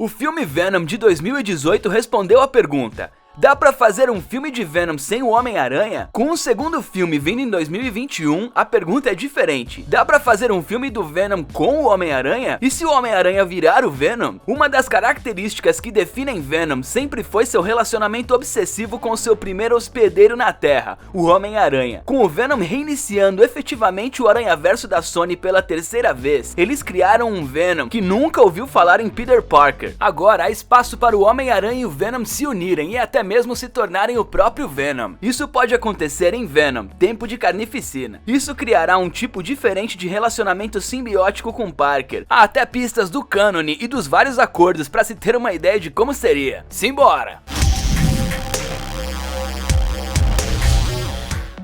O filme Venom de 2018 respondeu a pergunta: dá pra fazer um filme de Venom sem o Homem-Aranha? Com o segundo filme vindo em 2021, a pergunta é diferente. Dá pra fazer um filme do Venom com o Homem-Aranha? E se o Homem-Aranha virar o Venom? Uma das características que definem Venom sempre foi seu relacionamento obsessivo com seu primeiro hospedeiro na Terra, o Homem-Aranha. Com o Venom reiniciando efetivamente o Aranhaverso da Sony pela terceira vez, eles criaram um Venom que nunca ouviu falar em Peter Parker. Agora há espaço para o Homem-Aranha e o Venom se unirem e até mesmo se tornarem o próprio Venom. Isso pode acontecer em Venom, Tempo de Carnificina. Isso criará um tipo diferente de relacionamento simbiótico com Parker. Há até pistas do cânone e dos vários acordos para se ter uma ideia de como seria. Simbora!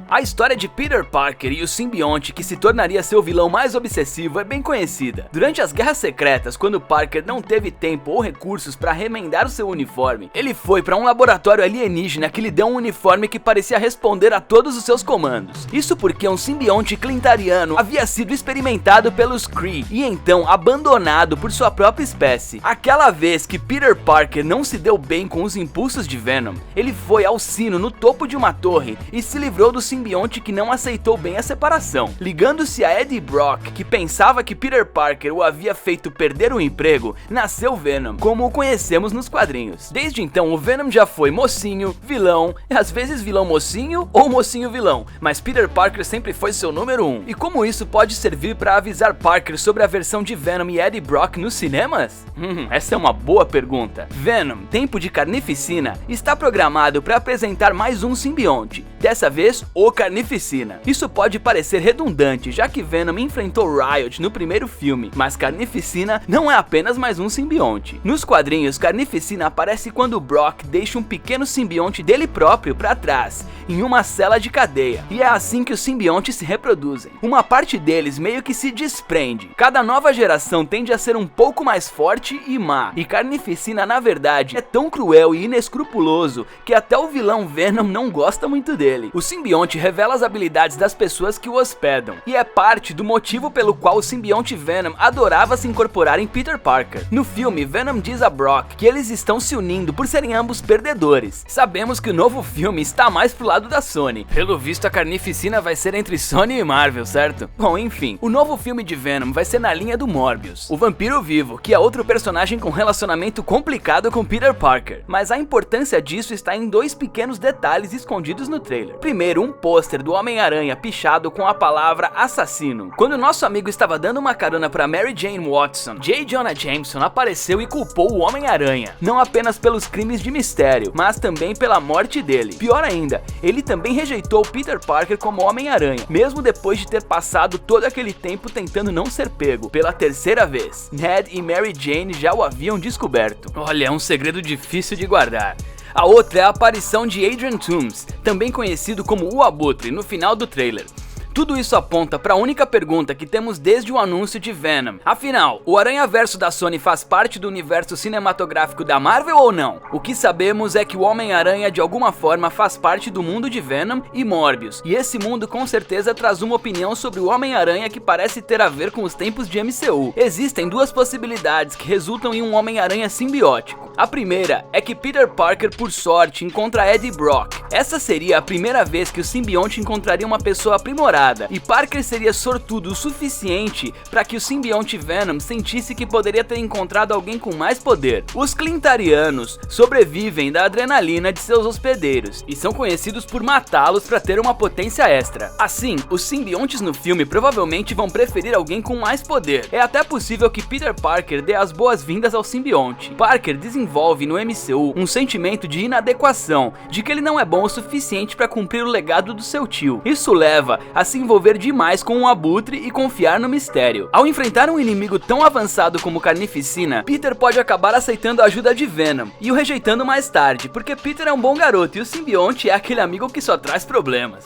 A história de Peter Parker e o simbionte que se tornaria seu vilão mais obsessivo é bem conhecida. Durante as Guerras Secretas, quando Parker não teve tempo ou recursos para remendar o seu uniforme, ele foi para um laboratório alienígena que lhe deu um uniforme que parecia responder a todos os seus comandos. Isso porque um simbionte clintariano havia sido experimentado pelos Kree e então abandonado por sua própria espécie. Aquela vez que Peter Parker não se deu bem com os impulsos de Venom, ele foi ao sino no topo de uma torre e se livrou do simbionte que não aceitou bem a separação. Ligando-se a Eddie Brock, que pensava que Peter Parker o havia feito perder o emprego, nasceu Venom, como o conhecemos nos quadrinhos. Desde então, o Venom já foi mocinho, vilão, e às vezes vilão mocinho ou mocinho vilão, mas Peter Parker sempre foi seu número 1. E como isso pode servir para avisar Parker sobre a versão de Venom e Eddie Brock nos cinemas? Essa é uma boa pergunta. Venom, Tempo de Carnificina, está programado para apresentar mais um simbionte, dessa vez o Carnificina. Isso pode parecer redundante, já que Venom enfrentou Riot no primeiro filme, mas Carnificina não é apenas mais um simbionte. Nos quadrinhos, Carnificina aparece quando Brock deixa um pequeno simbionte dele próprio para trás, em uma cela de cadeia, e é assim que os simbiontes se reproduzem. Uma parte deles meio que se desprende. Cada nova geração tende a ser um pouco mais forte e má, e Carnificina na verdade é tão cruel e inescrupuloso que até o vilão Venom não gosta muito dele. O simbionte revela as habilidades das pessoas que o hospedam, e é parte do motivo pelo qual o simbionte Venom adorava se incorporar em Peter Parker. No filme, Venom diz a Brock que eles estão se unindo por serem ambos perdedores. Sabemos que o novo filme está mais pro lado da Sony. Pelo visto, a Carnificina vai ser entre Sony e Marvel, certo? Bom, enfim, o novo filme de Venom vai ser na linha do Morbius, o vampiro vivo, que é outro personagem com relacionamento complicado com Peter Parker. Mas a importância disso está em dois pequenos detalhes escondidos no trailer. Primeiro, um pôster do Homem-Aranha pichado com a palavra assassino. Quando nosso amigo estava dando uma carona para Mary Jane Watson, J. Jonah Jameson apareceu e culpou o Homem-Aranha, não apenas pelos crimes de mistério, mas também pela morte dele. Pior ainda, ele também rejeitou Peter Parker como Homem-Aranha, mesmo depois de ter passado todo aquele tempo tentando não ser pego pela terceira vez. Ned e Mary Jane já o haviam descoberto. Olha, é um segredo difícil de guardar. A outra é a aparição de Adrian Toomes, também conhecido como o Abutre, no final do trailer. Tudo isso aponta para a única pergunta que temos desde o anúncio de Venom. Afinal, o Aranhaverso da Sony faz parte do universo cinematográfico da Marvel ou não? O que sabemos é que o Homem-Aranha de alguma forma faz parte do mundo de Venom e Morbius, e esse mundo com certeza traz uma opinião sobre o Homem-Aranha que parece ter a ver com os tempos de MCU. Existem duas possibilidades que resultam em um Homem-Aranha simbiótico. A primeira é que Peter Parker, por sorte, encontra Eddie Brock. Essa seria a primeira vez que o simbionte encontraria uma pessoa aprimorada, e Parker seria sortudo o suficiente para que o simbionte Venom sentisse que poderia ter encontrado alguém com mais poder. Os clintarianos sobrevivem da adrenalina de seus hospedeiros e são conhecidos por matá-los para ter uma potência extra. Assim, os simbiontes no filme provavelmente vão preferir alguém com mais poder. É até possível que Peter Parker dê as boas-vindas ao simbionte. Parker desenvolve no MCU um sentimento de inadequação, de que ele não é bom o suficiente para cumprir o legado do seu tio. Isso leva a se envolver demais com o Abutre e confiar no mistério. Ao enfrentar um inimigo tão avançado como Carnificina, Peter pode acabar aceitando a ajuda de Venom e o rejeitando mais tarde, porque Peter é um bom garoto e o simbionte é aquele amigo que só traz problemas.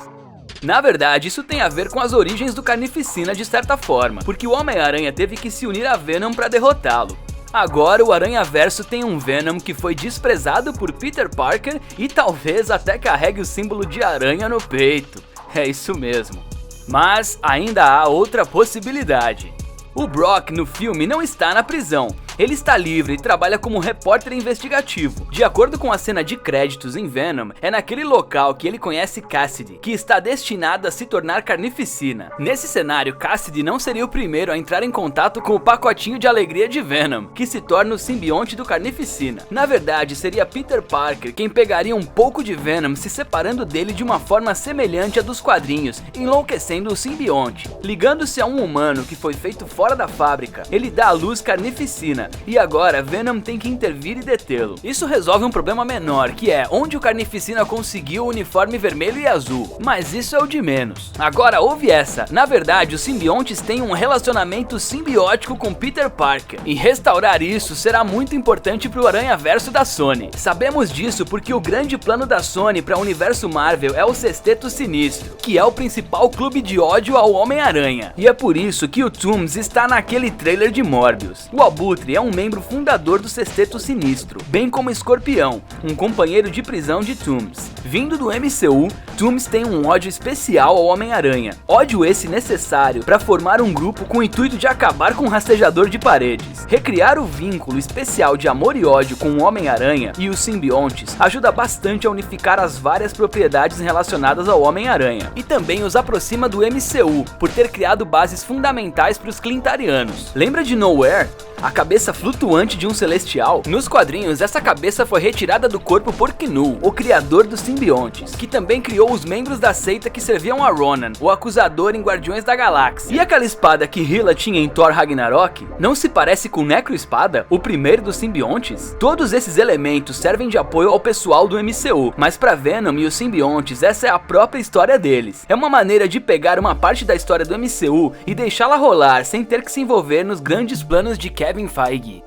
Na verdade, isso tem a ver com as origens do Carnificina de certa forma, porque o Homem-Aranha teve que se unir a Venom para derrotá-lo. Agora o Aranhaverso tem um Venom que foi desprezado por Peter Parker e talvez até carregue o símbolo de aranha no peito. É isso mesmo. Mas ainda há outra possibilidade. O Brock no filme não está na prisão, ele está livre e trabalha como repórter investigativo. De acordo com a cena de créditos em Venom, é naquele local que ele conhece Cassidy, que está destinada a se tornar carnificina. Nesse cenário, Cassidy não seria o primeiro a entrar em contato com o pacotinho de alegria de Venom, que se torna o simbionte do Carnificina. Na verdade, seria Peter Parker quem pegaria um pouco de Venom, se separando dele de uma forma semelhante à dos quadrinhos, enlouquecendo o simbionte. Ligando-se a um humano que foi feito fora da fábrica, ele dá à luz Carnificina, e agora Venom tem que intervir e detê-lo. Isso resolve um problema menor, que é onde o Carnificina conseguiu o uniforme vermelho e azul, mas isso é o de menos. Agora ouve essa, na verdade os simbiontes têm um relacionamento simbiótico com Peter Parker, e restaurar isso será muito importante para o Aranhaverso da Sony. Sabemos disso porque o grande plano da Sony para o universo Marvel é o Sexteto Sinistro, que é o principal clube de ódio ao Homem-Aranha, e é por isso que o Toomes está naquele trailer de Morbius. O Abutre é um membro fundador do Sexteto Sinistro, bem como Escorpião, um companheiro de prisão de Toomes. Vindo do MCU, Toomes tem um ódio especial ao Homem-Aranha, ódio esse necessário para formar um grupo com o intuito de acabar com o rastejador de paredes. Recriar o vínculo especial de amor e ódio com o Homem-Aranha e os simbiontes ajuda bastante a unificar as várias propriedades relacionadas ao Homem-Aranha, e também os aproxima do MCU, por ter criado bases fundamentais para os Clintarianos. Lembra de Nowhere? A cabeça flutuante de um celestial? Nos quadrinhos, essa cabeça foi retirada do corpo por Knu, o criador dos simbiontes, que também criou os membros da seita que serviam a Ronan, o acusador em Guardiões da Galáxia. E aquela espada que Hela tinha em Thor Ragnarok? Não se parece com Necro-Espada, o primeiro dos simbiontes? Todos esses elementos servem de apoio ao pessoal do MCU, mas para Venom e os simbiontes, essa é a própria história deles. É uma maneira de pegar uma parte da história do MCU e deixá-la rolar sem ter que se envolver nos grandes planos de Kevin Feige.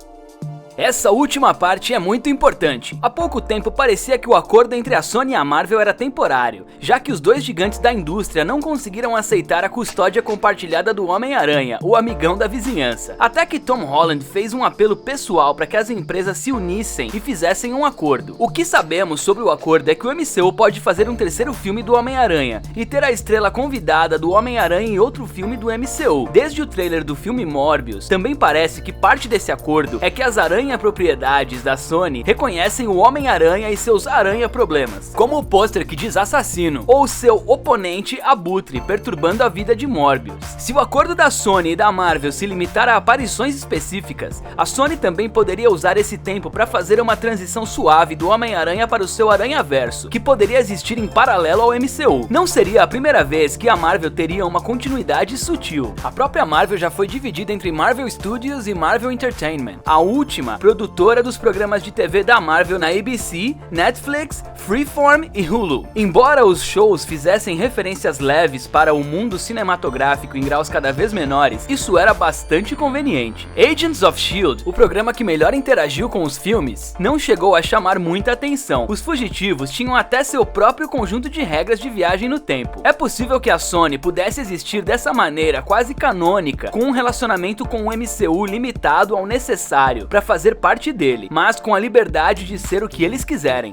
Essa última parte é muito importante. Há pouco tempo parecia que o acordo entre a Sony e a Marvel era temporário, já que os dois gigantes da indústria não conseguiram aceitar a custódia compartilhada do Homem-Aranha, o amigão da vizinhança. Até que Tom Holland fez um apelo pessoal para que as empresas se unissem e fizessem um acordo. O que sabemos sobre o acordo é que o MCU pode fazer um terceiro filme do Homem-Aranha e ter a estrela convidada do Homem-Aranha em outro filme do MCU. Desde o trailer do filme Morbius, também parece que parte desse acordo é que as propriedades da Sony reconhecem o Homem-Aranha e seus aranha-problemas, como o pôster que diz assassino, ou seu oponente Abutre, perturbando a vida de Morbius. Se o acordo da Sony e da Marvel se limitar a aparições específicas, a Sony também poderia usar esse tempo para fazer uma transição suave do Homem-Aranha para o seu Aranhaverso, que poderia existir em paralelo ao MCU. Não seria a primeira vez que a Marvel teria uma continuidade sutil. A própria Marvel já foi dividida entre Marvel Studios e Marvel Entertainment. A última, produtora dos programas de TV da Marvel na ABC, Netflix, Freeform e Hulu. Embora os shows fizessem referências leves para o mundo cinematográfico em graus cada vez menores, isso era bastante conveniente. Agents of S.H.I.E.L.D., o programa que melhor interagiu com os filmes, não chegou a chamar muita atenção. Os fugitivos tinham até seu próprio conjunto de regras de viagem no tempo. É possível que a Sony pudesse existir dessa maneira quase canônica, com um relacionamento com o MCU limitado ao necessário para fazer parte dele, mas com a liberdade de ser o que eles quiserem.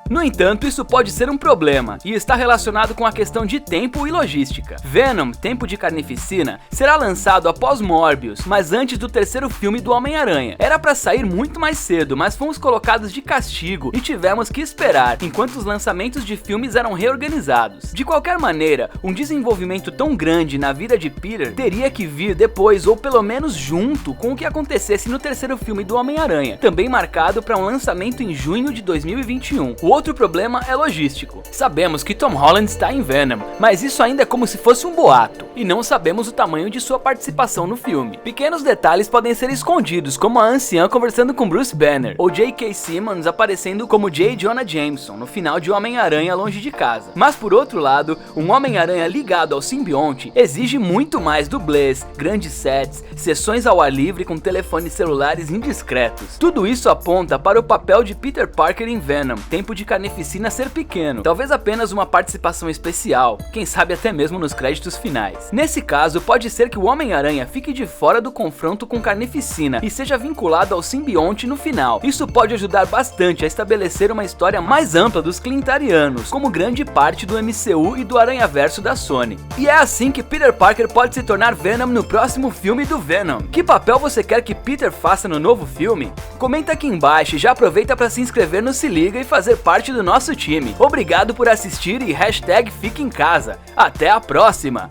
No entanto, isso pode ser um problema, e está relacionado com a questão de tempo e logística. Venom, Tempo de Carnificina, será lançado após Morbius, mas antes do terceiro filme do Homem-Aranha. Era para sair muito mais cedo, mas fomos colocados de castigo e tivemos que esperar, enquanto os lançamentos de filmes eram reorganizados. De qualquer maneira, um desenvolvimento tão grande na vida de Peter teria que vir depois, ou pelo menos junto com o que acontecesse no terceiro filme do Homem-Aranha, também marcado para um lançamento em junho de 2021. Outro problema é logístico. Sabemos que Tom Holland está em Venom, mas isso ainda é como se fosse um boato, e não sabemos o tamanho de sua participação no filme. Pequenos detalhes podem ser escondidos, como a anciã conversando com Bruce Banner, ou J.K. Simmons aparecendo como J. Jonah Jameson no final de Homem-Aranha Longe de Casa. Mas por outro lado, um Homem-Aranha ligado ao simbionte exige muito mais dublês, grandes sets, sessões ao ar livre com telefones celulares indiscretos. Tudo isso aponta para o papel de Peter Parker em Venom, Tempo de Carnificina ser pequeno, talvez apenas uma participação especial, quem sabe até mesmo nos créditos finais. Nesse caso, pode ser que o Homem-Aranha fique de fora do confronto com Carnificina e seja vinculado ao simbionte no final. Isso pode ajudar bastante a estabelecer uma história mais ampla dos Clintarianos, como grande parte do MCU e do Aranhaverso da Sony. E é assim que Peter Parker pode se tornar Venom no próximo filme do Venom. Que papel você quer que Peter faça no novo filme? Comenta aqui embaixo e já aproveita para se inscrever no Se Liga e fazer parte do nosso time. Obrigado por assistir e hashtag fique em casa. Até a próxima!